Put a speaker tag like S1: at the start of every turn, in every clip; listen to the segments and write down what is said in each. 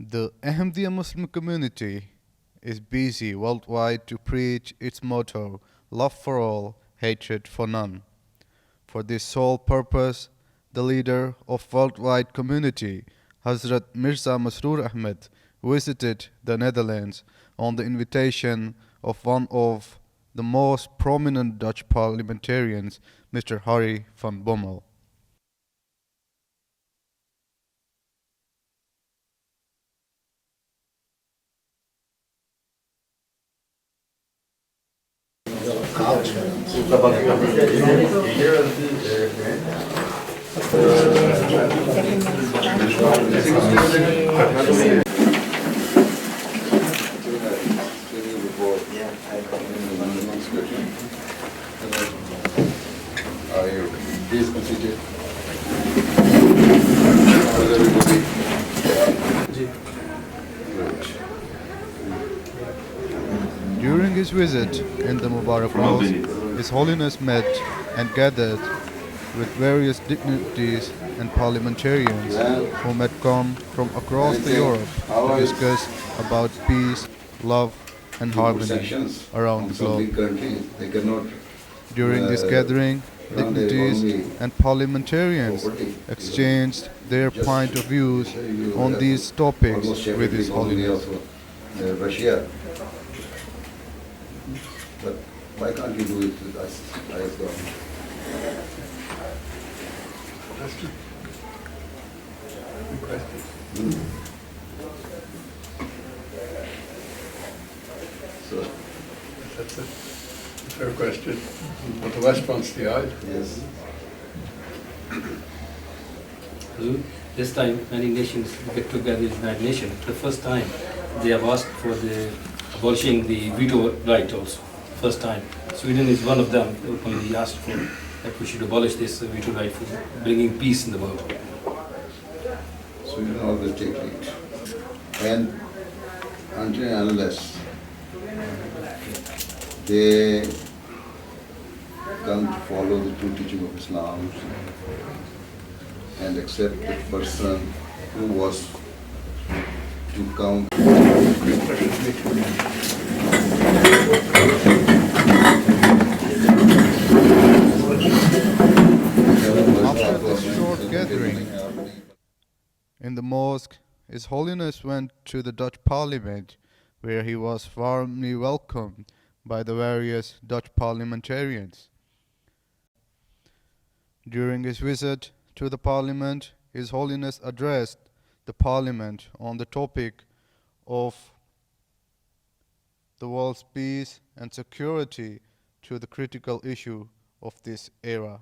S1: The Ahmadiyya Muslim community is busy worldwide to preach its motto, love for all, hatred for none. For this sole purpose, the leader of worldwide community, Hazrat Mirza Masroor Ahmed, visited the Netherlands on the invitation of one of the most prominent Dutch parliamentarians, Mr. Harry van Bommel.
S2: Please consider.
S1: During his visit in the Mubarak House, His Holiness met and gathered with various dignitaries and parliamentarians who had come from across the Europe to discuss about peace, love and harmony around the globe.
S2: They cannot
S1: During this gathering, dignitaries and parliamentarians exchanged their point of views on these topics with His Holiness.
S2: Russia. But why can't you do it with us, as government? So,
S3: That's a fair question. But the West wants the eye.
S2: yes.
S4: This time, many nations get together in United Nations. The first time, they have asked for the abolishing the veto right also. First time. Sweden is one of them. Openly asked for that we should abolish this veto right for bringing peace in the world.
S2: Sweden always take lead. And until and unless they come to follow the true teaching of Islam and accept the person who was to count.
S1: After this short gathering in the mosque, His Holiness went to the Dutch Parliament, where he was warmly welcomed by the various Dutch parliamentarians. During his visit to the Parliament, His Holiness addressed the Parliament on the topic of the world's peace and security to the critical issue of this era.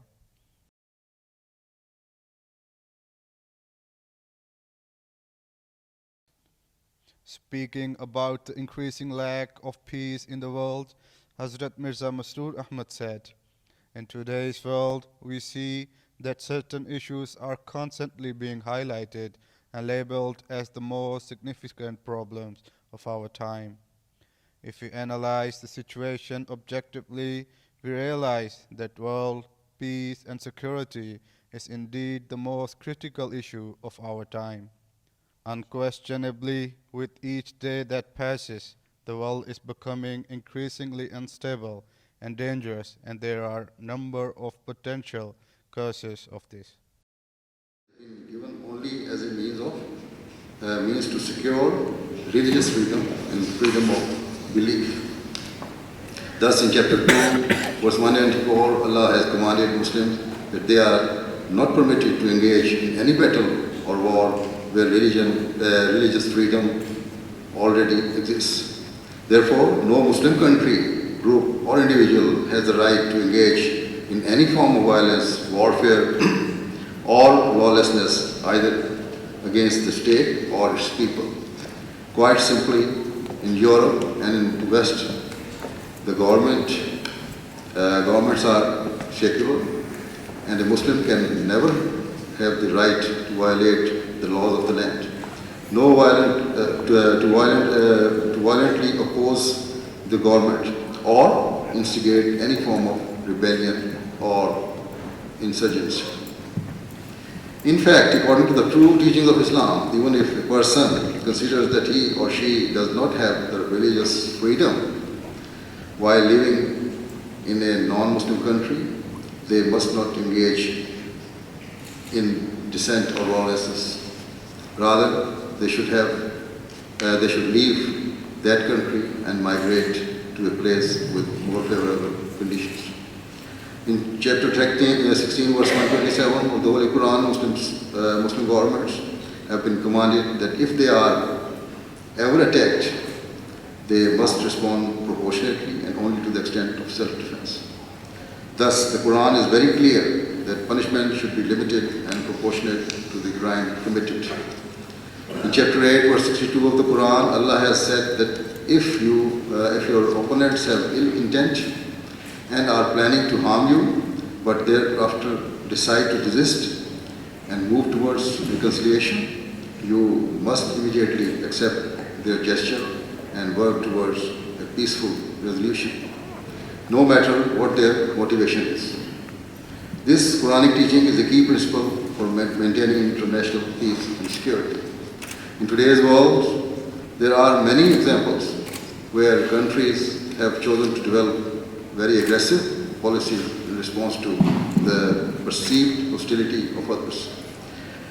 S1: Speaking about the increasing lack of peace in the world, Hazrat Mirza Masroor Ahmad said, "In today's world, we see that certain issues are constantly being highlighted and labeled as the most significant problems of our time. If we analyze the situation objectively, we realize that world peace and security is indeed the most critical issue of our time. Unquestionably, with each day that passes, the world is becoming increasingly unstable and dangerous, and there are a number of potential causes of this."
S2: Given only as a means to secure religious freedom and freedom of belief. Thus, in chapter 2, verse 194, Allah has commanded Muslims that they are not permitted to engage in any battle or war where religious freedom already exists. Therefore, no Muslim country, group, or individual has the right to engage in any form of violence, warfare, or lawlessness, either against the state or its people. Quite simply, in Europe and in the West, the governments are secular, and a Muslim can never have the right to violate the laws of the land. No to violently oppose the government or instigate any form of rebellion or insurgency. In fact, according to the true teachings of Islam, even if a person considers that he or she does not have the religious freedom while living in a non-Muslim country, they must not engage in dissent or lawlessness. Rather, they should leave that country and migrate to a place with more favorable conditions. In chapter 16, verse 127 of the Holy Quran, Muslim governments have been commanded that if they are ever attacked, they must respond proportionately and only to the extent of self-defense. Thus, the Quran is very clear that punishment should be limited and proportionate to the crime committed. In chapter 8, verse 62 of the Quran, Allah has said that if your opponents have ill intent and are planning to harm you, but thereafter decide to desist and move towards reconciliation, you must immediately accept their gesture and work towards a peaceful resolution, no matter what their motivation is. This Quranic teaching is a key principle for maintaining international peace and security. In today's world, there are many examples where countries have chosen to develop very aggressive policies in response to the perceived hostility of others.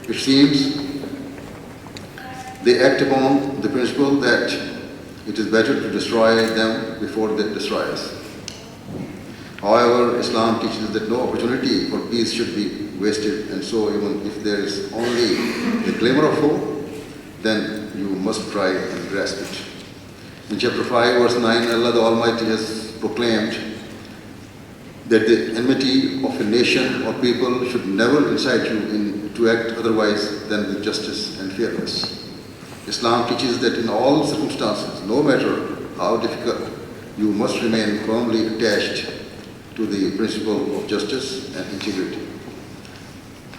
S2: It seems they act upon the principle that it is better to destroy them before they destroy us. However, Islam teaches that no opportunity for peace should be wasted, and so even if there is only a glimmer of hope, then you must try and grasp it. In chapter 5, verse 9, Allah the Almighty has proclaimed that the enmity of a nation or people should never incite you to act otherwise than with justice and fairness. Islam teaches that in all circumstances, no matter how difficult, you must remain firmly attached to the principle of justice and integrity.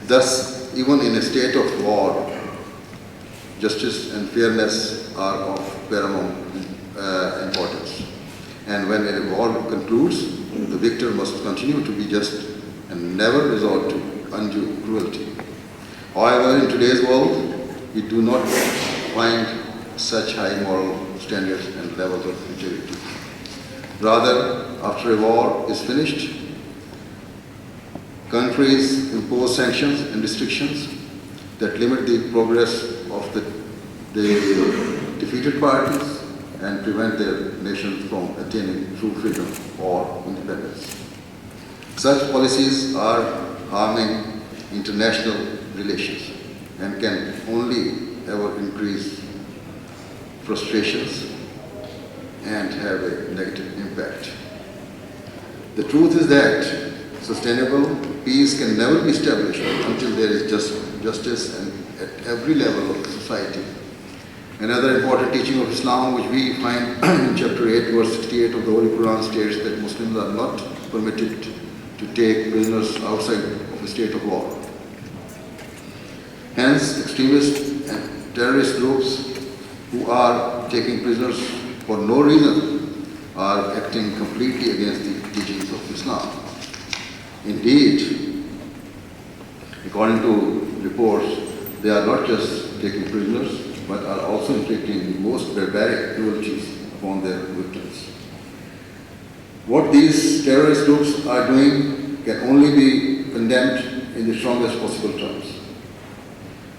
S2: Thus, even in a state of war, justice and fairness are of paramount importance. And when a war concludes, the victor must continue to be just and never resort to undue cruelty. However, in today's world, we do not find such high moral standards and levels of integrity. Rather, after a war is finished, countries impose sanctions and restrictions that limit the progress of the defeated parties and prevent their nations from attaining true freedom or independence. Such policies are harming international relations and can only ever increase frustrations and have a negative impact. The truth is that sustainable peace can never be established until there is justice and at every level of society. Another important teaching of Islam, which we find in chapter 8, verse 68 of the Holy Quran, states that Muslims are not permitted to take prisoners outside of a state of war. Hence, extremist and terrorist groups who are taking prisoners for no reason are acting completely against the teachings of Islam. Indeed, according to reports, they are not just taking prisoners, but are also inflicting the most barbaric cruelties upon their victims. What these terrorist groups are doing can only be condemned in the strongest possible terms.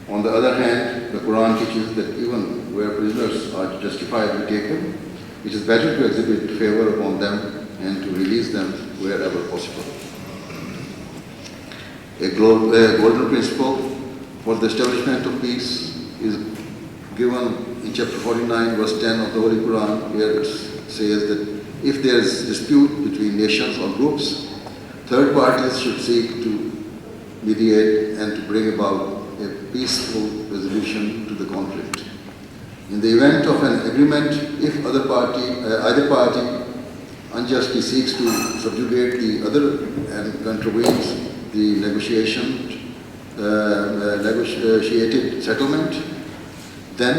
S2: On the other hand, the Quran teaches that even where prisoners are justifiably taken, it is better to exhibit favor upon them and to release them wherever possible. A golden principle for the establishment of peace is given in chapter 49, verse 10 of the Holy Quran, where it says that if there is dispute between nations or groups, third parties should seek to mediate and to bring about a peaceful resolution to the conflict. In the event of an agreement, if either party unjustly seeks to subjugate the other and contravenes the negotiated settlement, then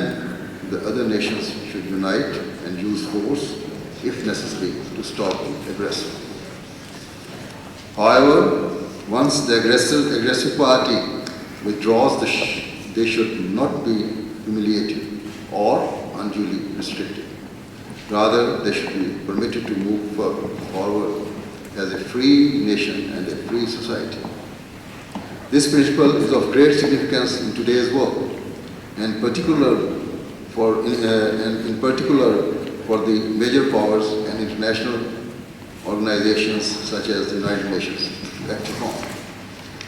S2: the other nations should unite and use force, if necessary, to stop the aggressor. However, once the aggressive party withdraws, they should not be humiliated or unduly restricted. Rather, they should be permitted to move forward as a free nation and a free society. This principle is of great significance in today's world, and in particular for the major powers and international organizations such as the United Nations to act upon.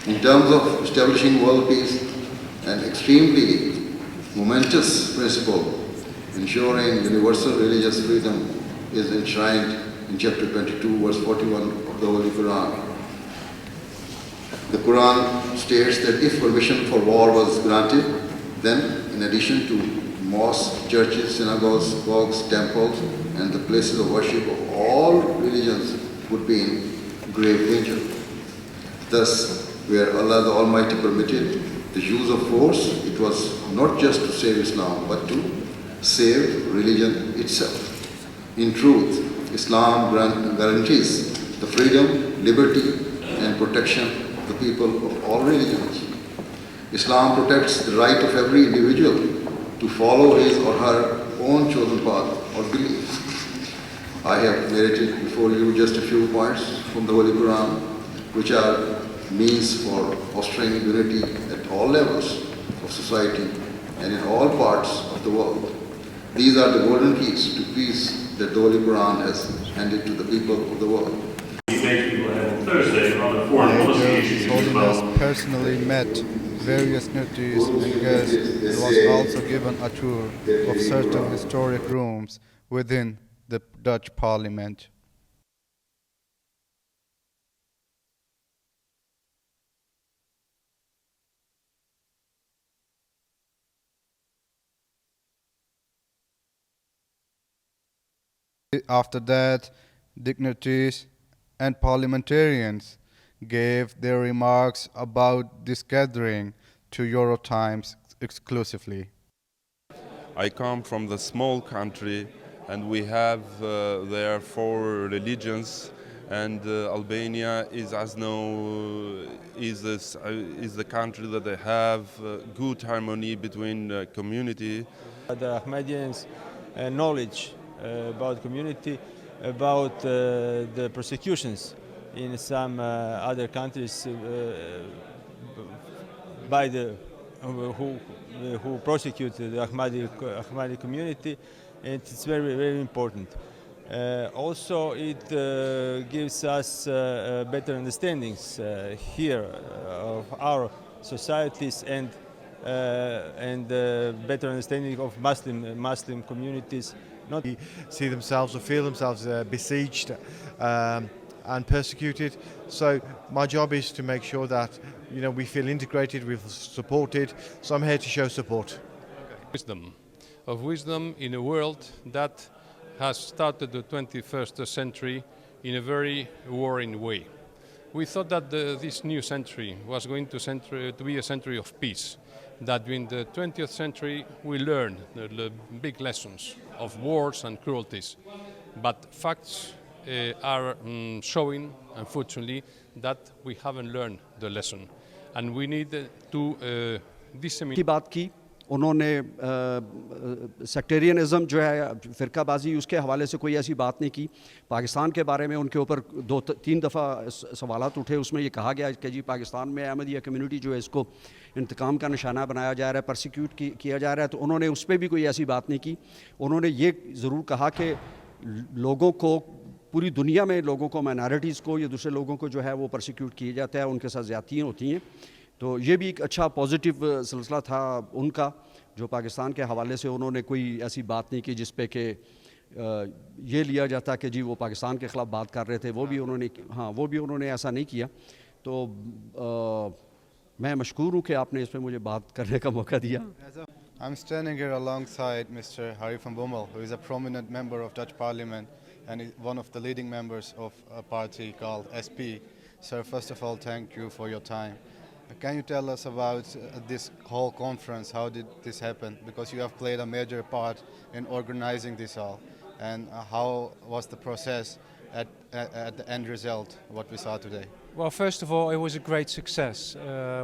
S2: In terms of establishing world peace, an extremely momentous principle ensuring universal religious freedom is enshrined in chapter 22, verse 41 of the Holy Quran. The Quran states that if permission for war was granted, then in addition to mosques, churches, synagogues, temples, and the places of worship of all religions would be in grave danger. Thus, where Allah the Almighty permitted the use of force, it was not just to save Islam, but to save religion itself. In truth, Islam guarantees the freedom, liberty, and protection of the people of all religions. Islam protects the right of every individual to follow his or her own chosen path or beliefs. I have narrated before you just a few points from the Holy Quran, which are means for fostering unity at all levels of society and in all parts of the world. These are the golden keys to peace that the Holy Quran has handed to the people of the world.
S5: Thursday on the foreign policy
S1: Later,
S5: issues
S1: His
S5: about
S1: Holiness personally met various dignitaries and guests and was also given a tour of certain historic rooms within the Dutch Parliament. After that, dignitaries and parliamentarians gave their remarks about this gathering to EuroTimes exclusively.
S6: I come from the small country, and we have there 4 religions, and Albania is the country that they have good harmony between community.
S7: The Ahmadiyyans' knowledge about community, about the persecutions in some other countries by the who prosecute the Ahmadi community, and it's very, very important. Also, it gives us better understandings here of our societies and better understanding of Muslim communities. Not
S8: see themselves or feel themselves besieged and persecuted. So my job is to make sure that we feel integrated, we feel supported. So I'm here to show support.
S9: Wisdom in a world that has started the 21st century in a very worrying way. We thought that this new century was going to be a century of peace, that in the 20th century we learned the big lessons of wars and cruelties. But facts are showing, unfortunately, that we haven't learned the lesson. And we need to disseminate.
S10: उन्होंने सेक्टेरियनिज़म जो है फ़िरकाबाजी उसके हवाले से कोई ऐसी बात नहीं की। पाकिस्तान के बारे में उनके ऊपर 2-3 दफ़ा सवालात उठे। उसमें ये कहा गया कि जी पाकिस्तान में अहमदिया कम्युनिटी जो है इसको इंतकाम का निशाना बनाया जा रहा है, परसिक्यूट किया जा रहा है, तो उन्होंने उस पर भी कोई ऐसी बात नहीं की। उन्होंने ये ज़रूर कहा कि लोगों को पूरी दुनिया में लोगों को माइनॉरिटीज़ को या दूसरे लोगों को जो है वो परसिक्यूट किया जाता है, उनके साथ ज़्यादतियाँ होती हैं। तो ये भी एक अच्छा पॉजिटिव सिलसिला था उनका, जो पाकिस्तान के हवाले से उन्होंने कोई ऐसी बात नहीं की जिस पे कि ये लिया जाता कि जी वो पाकिस्तान के ख़िलाफ़ बात कर रहे थे। वो भी उन्होंने ऐसा नहीं किया। तो मैं मशकूर हूँ कि आपने इस पे मुझे बात करने का मौका दिया।
S1: I'm standing here alongside Mr. Harry van Bommel, who is a prominent member of Dutch Parliament and is one of the leading members of a party called SP. Sir, first of all, thank you for your time. Can you tell us about this whole conference? How did this happen? Because you have played a major part in organizing this all. And how was the process at the end result, what we saw today?
S5: Well, first of all, it was a great success.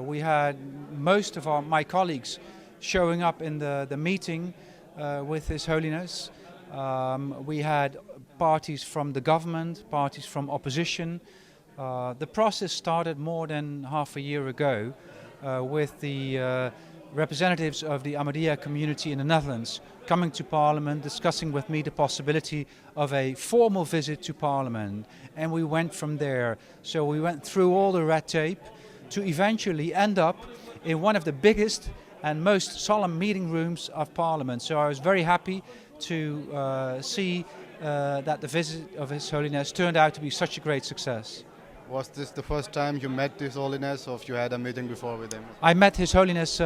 S5: We had most of my colleagues showing up in the meeting with His Holiness. We had parties from the government, parties from opposition. The process started more than half a year ago with the representatives of the Ahmadiyya community in the Netherlands coming to Parliament, discussing with me the possibility of a formal visit to Parliament. And we went from there. So we went through all the red tape to eventually end up in one of the biggest and most solemn meeting rooms of Parliament. So I was very happy to see that the visit of His Holiness turned out to be such a great success.
S1: Was this the first time you met His Holiness, or you had a meeting before with him?
S5: I met His Holiness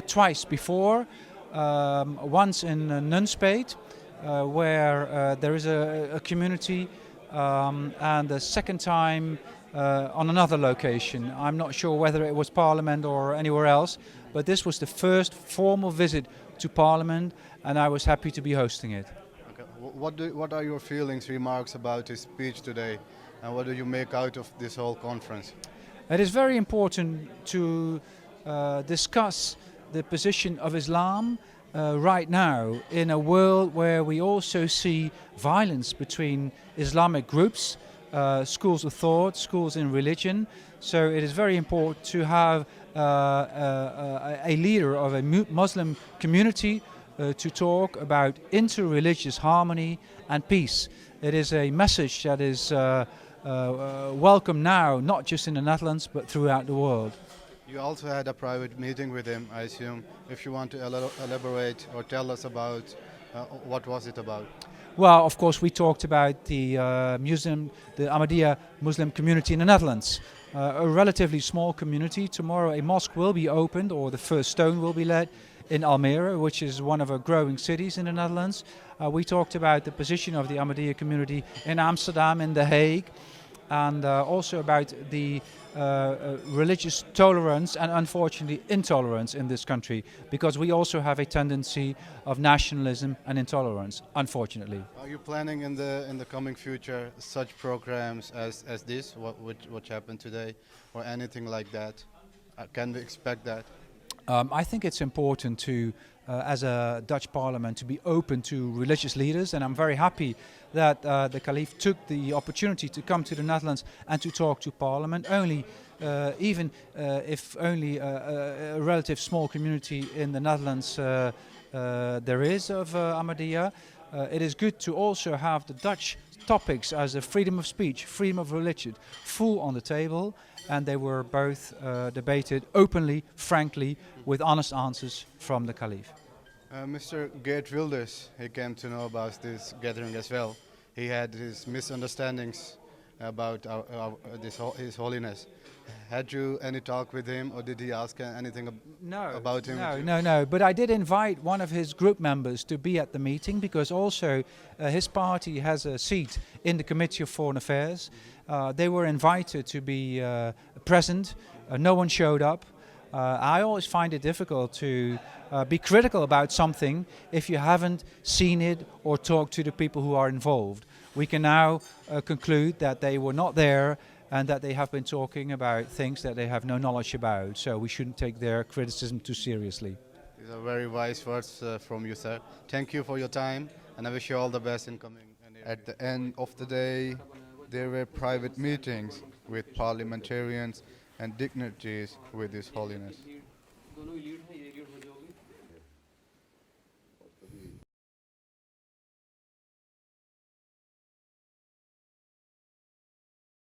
S5: twice before, once in Nunspeet, where there is a community, and the second time on another location. I'm not sure whether it was Parliament or anywhere else, but this was the first formal visit to Parliament, and I was happy to be hosting it.
S1: Okay. What are your feelings, remarks about his speech today, and what do you make out of this whole conference?
S5: It is very important to discuss the position of Islam right now in a world where we also see violence between Islamic groups, schools of thought, schools in religion. So it is very important to have a leader of a Muslim community to talk about interreligious harmony and peace. It is a message that is welcome now, not just in the Netherlands, but throughout the world.
S1: You also had a private meeting with him, I assume. If you want to elaborate or tell us about what was it about?
S5: Well, of course, we talked about the Ahmadiyya Muslim community in the Netherlands. A relatively small community. Tomorrow a mosque will be opened, or the first stone will be laid in Almere, which is one of our growing cities in the Netherlands. We talked about the position of the Ahmadiyya community in Amsterdam, in The Hague, and also about the religious tolerance and unfortunately intolerance in this country, because we also have a tendency of nationalism and intolerance, unfortunately.
S1: Are you planning in the coming future such programs as this, what happened today, or anything like that? Can we expect that?
S5: I think it's important to, as a Dutch parliament, to be open to religious leaders, and I'm very happy that the Caliph took the opportunity to come to the Netherlands and to talk to Parliament. Even if only a relative small community in the Netherlands there is of Ahmadiyya, it is good to also have the Dutch topics as the freedom of speech, freedom of religion, full on the table, and they were both debated openly, frankly, with honest answers from the Caliph.
S1: Mr. Geert Wilders, he came to know about this gathering as well. He had his misunderstandings about His Holiness. Had you any talk with him, or did he ask anything about him?
S5: No. But I did invite one of his group members to be at the meeting, because also his party has a seat in the Committee of Foreign Affairs. They were invited to be present. No one showed up. I always find it difficult to be critical about something if you haven't seen it or talked to the people who are involved. We can now conclude that they were not there and that they have been talking about things that they have no knowledge about. So we shouldn't take their criticism too seriously.
S1: These are very wise words from you, sir. Thank you for your time, and I wish you all the best in coming. At the end of the day, there were private meetings with parliamentarians and dignitaries with His Holiness.